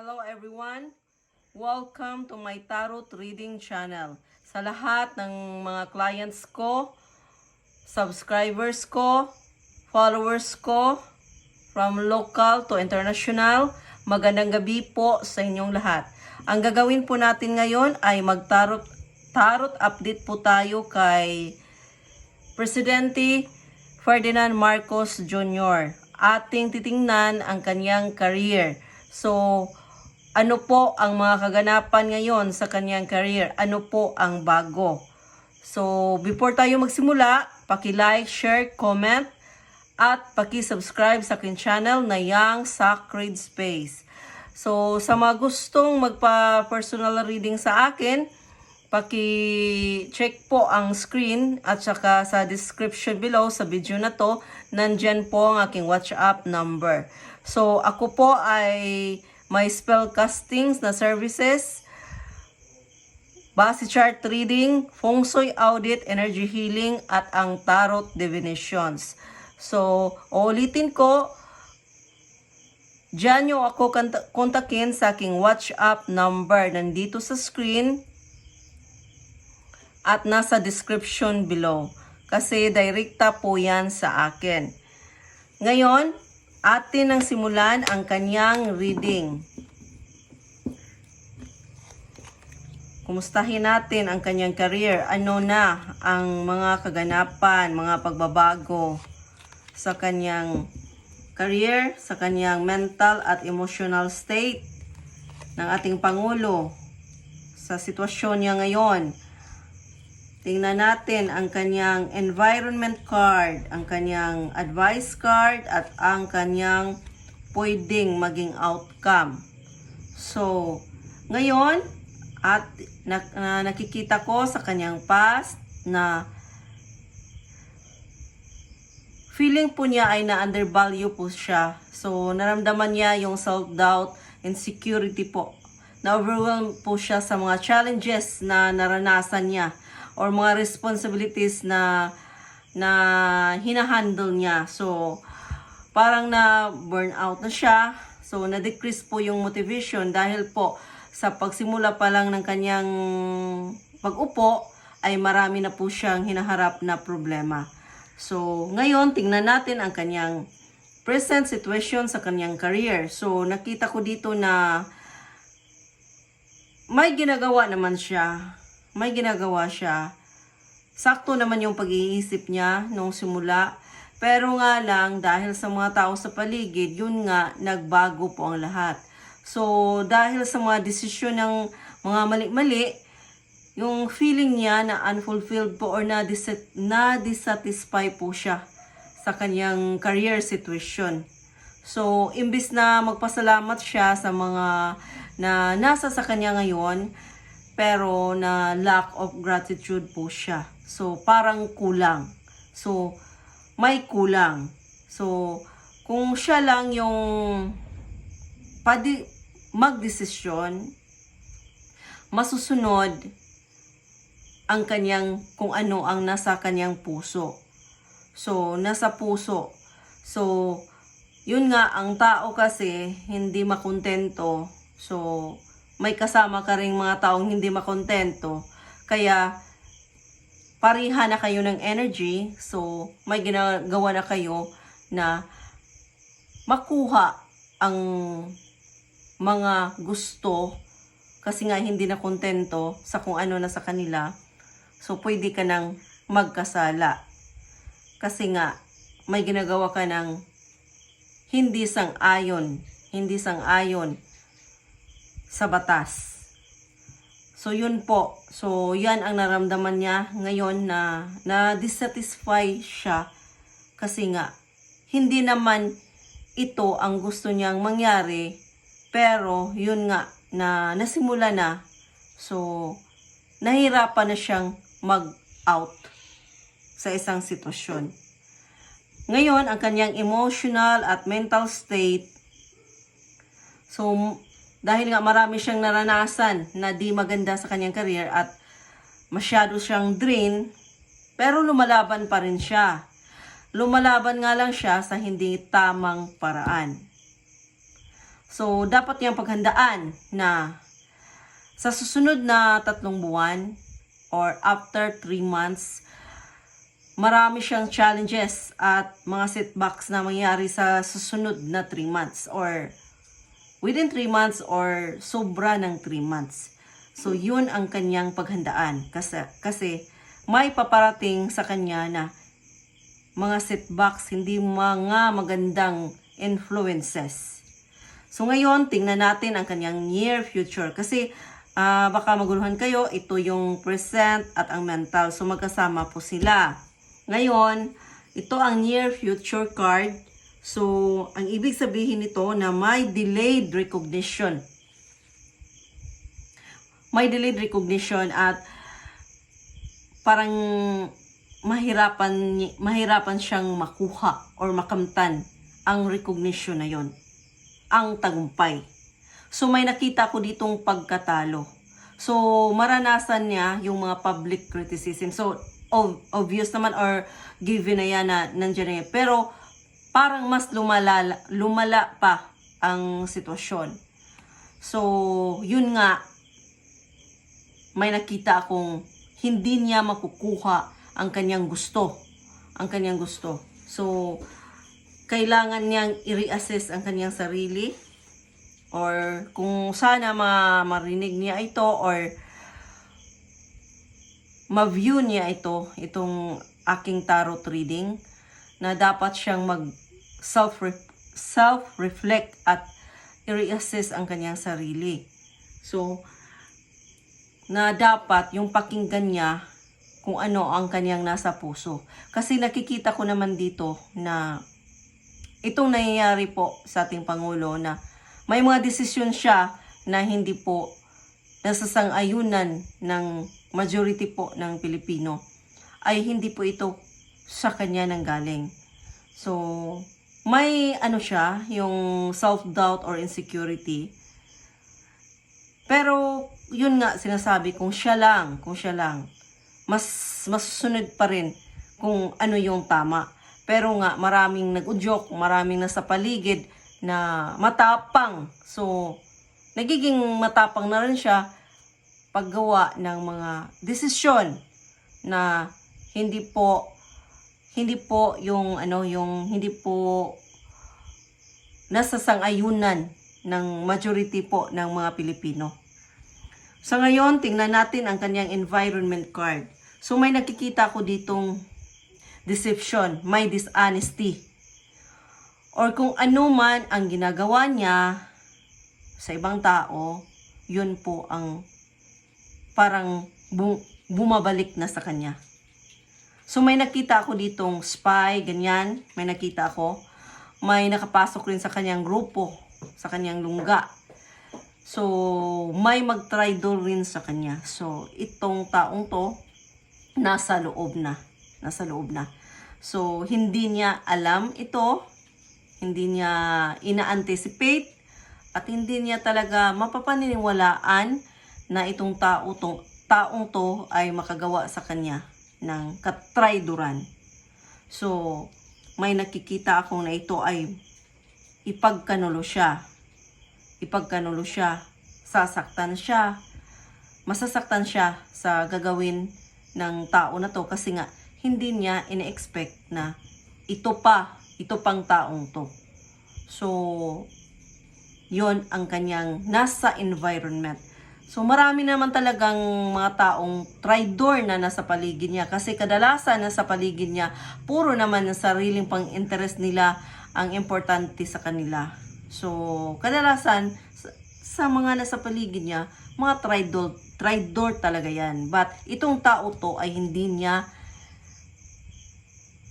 Hello everyone! Welcome to my Tarot Reading channel. Sa lahat ng mga clients ko, subscribers ko, followers ko, from local to international, magandang gabi po sa inyong lahat. Ang gagawin po natin ngayon ay mag-tarot update po tayo kay Presidente Ferdinand Marcos Jr. Ating titingnan ang kanyang career. So, ano po ang mga kaganapan ngayon sa kanyang career? Ano po ang bago? So, before tayo magsimula, paki-like, share, comment, at paki-subscribe sa aking channel na Young Sacred Space. So, sa mga gustong magpa-personal reading sa akin, paki-check po ang screen at saka sa description below sa video na to, nandyan po ang aking WhatsApp number. So, ako po ay may spell castings na services, base chart reading, feng shui audit, energy healing, at ang tarot divinations. So, ulitin ko, dyan nyo ako kontakin sa aking WhatsApp number nandito sa screen at nasa description below. Kasi direkta po yan sa akin. Ngayon, atin ang simulan ang kanyang reading. Kumustahin natin ang kanyang career. Ano na ang mga kaganapan, mga pagbabago sa kanyang career, sa kanyang mental at emotional state ng ating Pangulo sa sitwasyon niya ngayon. Tingnan natin ang kanyang environment card, ang kanyang advice card, at ang kanyang pwedeng maging outcome. So, ngayon, at nakikita ko sa kanyang past na feeling po niya ay na-undervalue po siya. So, naramdaman niya yung self-doubt, insecurity po. Na-overwhelmed po siya sa mga challenges na naranasan niya or mga responsibilities na hinahandle niya. So, parang na-burn out na siya. So, na-decrease po yung motivation dahil po sa pagsimula pa lang ng kanyang pag-upo ay marami na po siyang hinaharap na problema. So, ngayon, tingnan natin ang kanyang present situation sa kanyang career. So, nakita ko dito na may ginagawa naman siya. May ginagawa siya. Sakto naman yung pag-iisip niya nung simula. Pero nga lang, dahil sa mga tao sa paligid, yun nga, nagbago po ang lahat. So, dahil sa mga desisyon ng mga mali-mali, yung feeling niya na unfulfilled po or na-dissatisfy po siya sa kanyang career situation. So, imbis na magpasalamat siya sa mga na nasa sa kanya ngayon, pero na lack of gratitude po siya. So, parang kulang. So, may kulang. So, kung siya lang yung magdesisyon, masusunod ang kanyang, kung ano ang nasa kanyang puso. So, nasa puso. So, yun nga, ang tao kasi hindi makontento. So, may kasama ka ring mga taong hindi makontento. Kaya, pariha na kayo ng energy. So, may ginagawa na kayo na makuha ang mga gusto kasi nga hindi na kontento sa kung ano na sa kanila. So, pwede ka nang magkasala. Kasi nga, may ginagawa ka ng hindi sang-ayon sa batas. So, yun po. So, yan ang naramdaman niya ngayon na dissatisfy siya. Kasi nga, hindi naman ito ang gusto niyang mangyari. Pero, yun nga, na nasimula na. So, nahirapan na siyang mag-out sa isang sitwasyon. Ngayon, ang kanyang emotional at mental state. So, dahil nga marami siyang naranasan na di maganda sa kanyang career at masyado siyang drain, pero lumalaban pa rin siya. Lumalaban nga lang siya sa hindi tamang paraan. So, dapat niyang paghandaan na sa susunod na 3 buwan or after 3 months, marami siyang challenges at mga setbacks na mangyari sa susunod na 3 months or within 3 months or sobra ng 3 months. So, yun ang kanyang paghandaan. Kasi may paparating sa kanya na mga setbacks, hindi mga magandang influences. So ngayon, tingnan natin ang kanyang near future. Kasi baka maguluhan kayo, ito yung present at ang mental. So magkasama po sila. Ngayon, ito ang near future card. So, ang ibig sabihin nito na may delayed recognition. May delayed recognition at parang mahirapan siyang makuha or makamtan ang recognition na yon, ang tagumpay. So may nakita ko ditong pagkatalo. So maranasan niya yung mga public criticism. So obvious naman or given na yan na nandiyan na yan. Pero parang mas lumala pa ang sitwasyon. So yun nga, may nakita akong hindi niya makukuha ang kanyang gusto. Ang kanyang gusto. So kailangan niyang i-reassess ang kanyang sarili or kung sana marinig niya ito or ma-view niya itong aking tarot reading na dapat siyang mag self-reflect at i-reassess ang kanyang sarili. So, na dapat yung pakinggan niya kung ano ang kanyang nasa puso. Kasi nakikita ko naman dito na itong nangyayari po sa ating Pangulo na may mga desisyon siya na hindi po nasasang-ayunan ng majority po ng Pilipino ay hindi po ito sa kanya nanggaling. So, may siya, yung self-doubt or insecurity. Pero, yun nga, sinasabi, kung siya lang, mas masusunod pa rin kung ano yung tama. Pero nga, maraming nag-udyok, maraming nasa paligid na matapang. So, nagiging matapang na rin siya paggawa ng mga desisyon na hindi po yung hindi po nasasang-ayunan ng majority po ng mga Pilipino. Sa ngayon, tingnan natin ang kanyang environment card. So, may nakikita ko ditong deception, may dishonesty. Or kung ano man ang ginagawa niya sa ibang tao, yun po ang parang bumabalik na sa kanya. So may nakita ako ditong spy, ganyan, may nakita ako. May nakapasok rin sa kanyang grupo, sa kanyang lungga. So may mag-traitor rin sa kanya. So itong taong to, nasa loob na. So, hindi niya alam ito, hindi niya ina-anticipate, at hindi niya talaga mapapaniniwalaan na itong taong to ay makagawa sa kanya ng katrayduran. So, may nakikita akong na ito ay ipagkanulo siya, masasaktan siya sa gagawin ng tao na to kasi nga hindi niya ina-expect na ito pang taong to. So, yon ang kanyang nasa environment. So, marami naman talagang mga taong traitor na nasa paligid niya kasi kadalasan nasa paligid niya, puro naman ng sariling pang-interest nila ang importante sa kanila. So, kadalasan sa mga nasa paligid niya, mga traitor talaga yan. But, itong tao to ay hindi niya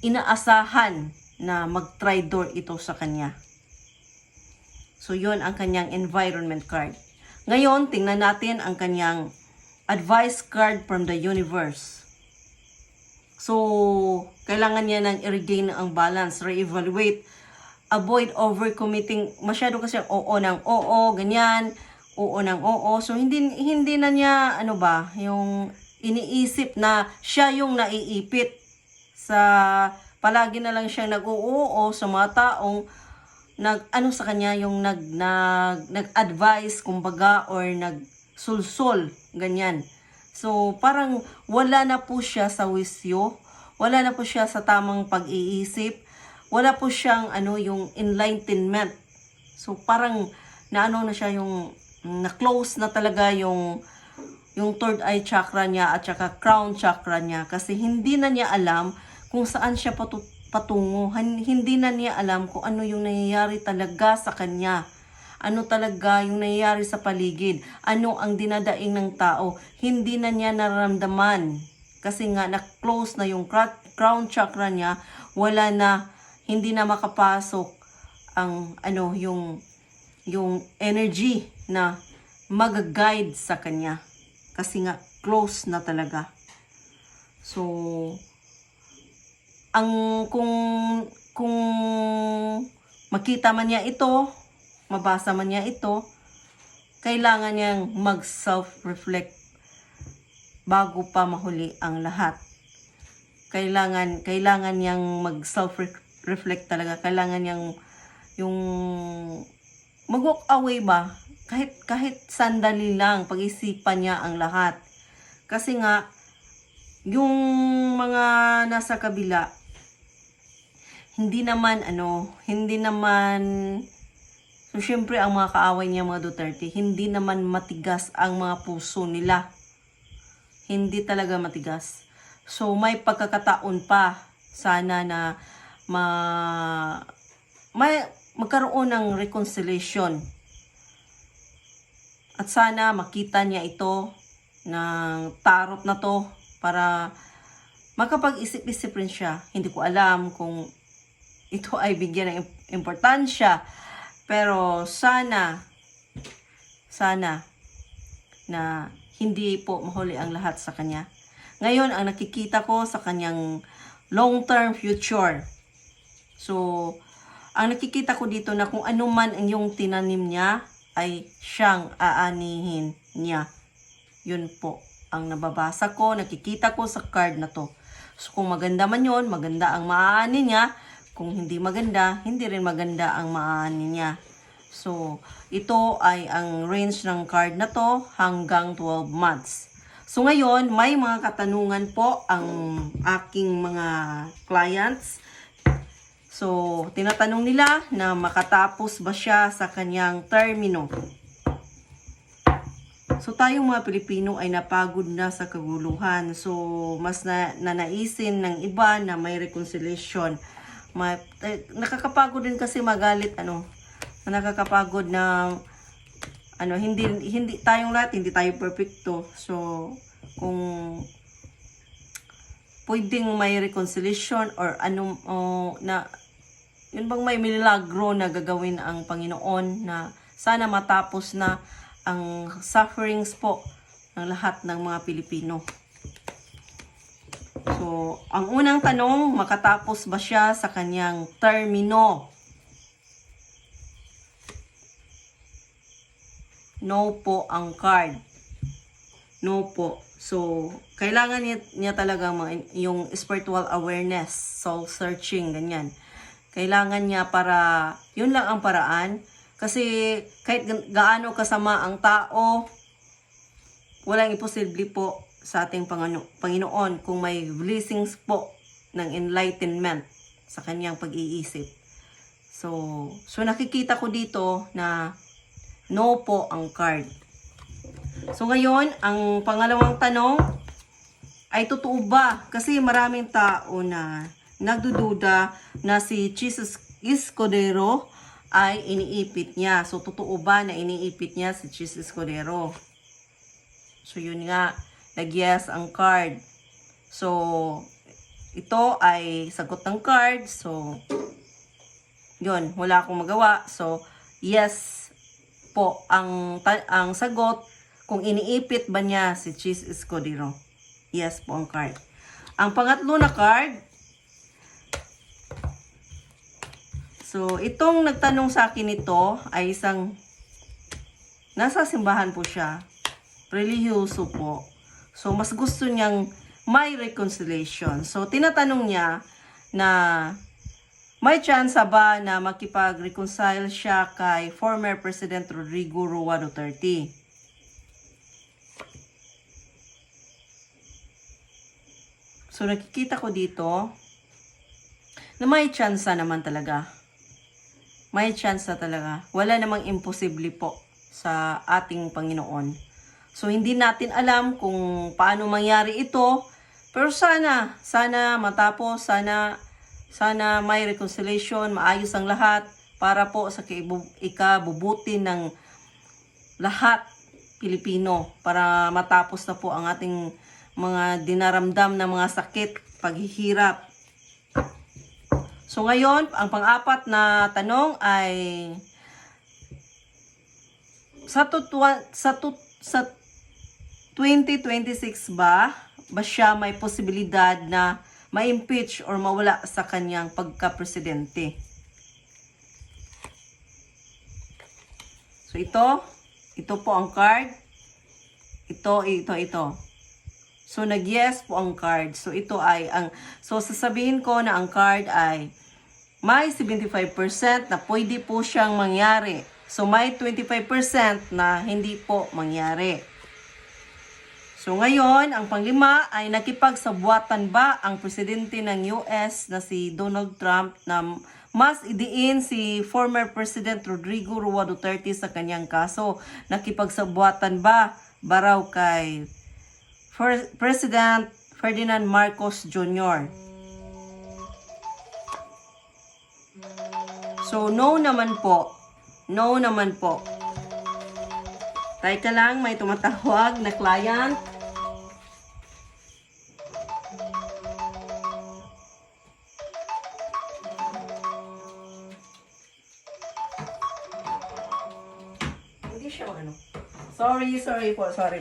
inaasahan na mag-traitor ito sa kanya. So, yon ang kanyang environment card. Ngayon, tingnan natin ang kanyang advice card from the universe. So, kailangan niya nang i-regain ang balance, re-evaluate, avoid overcommitting. Masyado kasi oo ng oo, ganyan, oo ng oo. So, hindi na niya, yung iniisip na siya yung naiipit palagi na lang siyang nag-oo sa mga taong nag-ano sa kanya, yung nag-advise, kumbaga, or nag-sulsol, ganyan. So, parang wala na po siya sa wisyo, wala na po siya sa tamang pag-iisip, wala po siyang yung enlightenment. So, parang naano na siya yung na-close na talaga yung third eye chakra niya at saka crown chakra niya, kasi hindi na niya alam kung saan siya patungo. Hindi na niya alam kung ano yung nangyayari talaga sa kanya. Ano talaga yung nangyayari sa paligid. Ano ang dinadaing ng tao. Hindi na niya nararamdaman. Kasi nga, na-close na yung crown chakra niya. Wala na, hindi na makapasok ang, yung energy na mag-guide sa kanya. Kasi nga, close na talaga. So, kung makita man niya ito, mabasa man niya ito, kailangan niyang mag-self-reflect bago pa mahuli ang lahat. Kailangan niyang mag-self-reflect talaga. Kailangan niyang yung mag-walk away ba? Kahit sandali lang, pag-isipan niya ang lahat. Kasi nga, yung mga nasa kabila, hindi naman, so syempre ang mga kaaway niya, mga Duterte, hindi naman matigas ang mga puso nila. Hindi talaga matigas. So may pagkakataon pa sana na magkaroon ng reconciliation. At sana makita niya ito ng tarot na to para makapag-isip-isip rin siya. Hindi ko alam kung ito ay bigyan ng importansya. Pero sana na hindi po mahuli ang lahat sa kanya. Ngayon, ang nakikita ko sa kanyang long-term future. So, ang nakikita ko dito na kung ano man ang yung tinanim niya, ay siyang aanihin niya. Yun po ang nababasa ko, nakikita ko sa card na to. So, kung maganda man yun, maganda ang maaani niya. Kung hindi maganda, hindi rin maganda ang maaani niya. So, ito ay ang range ng card na to hanggang 12 months. So, ngayon, may mga katanungan po ang aking mga clients. So, tinatanong nila na makatapos ba siya sa kanyang termino. So, tayong mga Pilipino ay napagod na sa kaguluhan. So, mas nanaisin ng iba na may reconciliation. Nakakapagod din kasi magalit, nakakapagod na, hindi tayong lahat, hindi tayo perfecto. So, kung pwedeng may reconciliation or yun bang may milagro na gagawin ang Panginoon na sana matapos na ang sufferings po ng lahat ng mga Pilipino. So, ang unang tanong, makatapos ba siya sa kanyang termino? No po ang card. No po. So, kailangan niya talaga yung spiritual awareness, soul searching, ganyan. Kailangan niya para, yun lang ang paraan. Kasi kahit gaano kasama ang tao, walang imposible po sa ating Panginoon kung may blessings po ng enlightenment sa kanyang pag-iisip. So nakikita ko dito na no po ang card. So ngayon, ang pangalawang tanong ay totoo ba? Kasi maraming tao na nagdududa na si Jesus Escudero ay iniipit niya. So, totoo ba na iniipit niya si Jesus Escudero? So, yun nga. Nag-yes ang card. So, ito ay sagot ng card. So, yun. Wala akong magawa. So, yes po ang sagot kung iniipit ba niya si Jesus Escudero. Yes po ang card. Ang pangatlo na card, so, itong nagtanong sa akin ito ay isang nasa simbahan po siya. Religyoso po. So, mas gusto niyang may reconciliation. So, tinatanong niya na May chance ba na makipag-reconcile siya kay former President Rodrigo Roa Duterte? So nakikita ko dito na may chance naman talaga. May chance talaga. Wala namang imposible po sa ating Panginoon. So hindi natin alam kung paano mangyari ito, pero sana matapos, sana may reconciliation, maayos ang lahat para po sa ikabubuti ng lahat Pilipino, para matapos na po ang ating mga dinaramdam na mga sakit, paghihirap. So ngayon, ang pang-apat na tanong ay sa 2026 ba siya may posibilidad na ma-impeach or mawala sa kanyang pagka-presidente? So ito po ang card. Ito. So nag-yes po ang card. So sasabihin ko na ang card ay may 75% na pwede po siyang mangyari. So may 25% na hindi po mangyari. So ngayon, ang panglima ay nakipagsabuatan ba ang presidente ng US na si Donald Trump na mas idiin si former President Rodrigo Roa Duterte sa kanyang kaso? Nakipagsabuatan ba raw kay President Ferdinand Marcos Jr.? So no naman po. No naman po. Teka lang, may tumatawag na client. Hindi siya ano. Sorry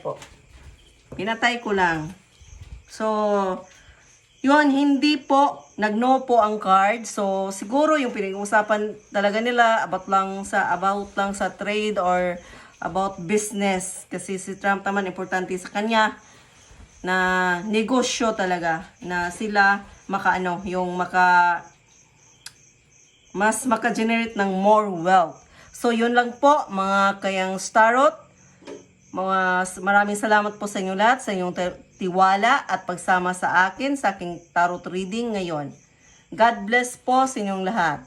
po. Pinatay ko lang. So, yun, hindi po, nag-no po ang card. So, siguro yung pinag-uusapan talaga nila about lang sa trade or about business. Kasi si Trump naman importante sa kanya na negosyo talaga. Na sila mas maka-generate ng more wealth. So, yun lang po mga kayang Starot. Maraming salamat po sa inyo lahat, sa inyong tiwala at pagsama sa akin sa aking tarot reading ngayon. God bless po sa inyong lahat.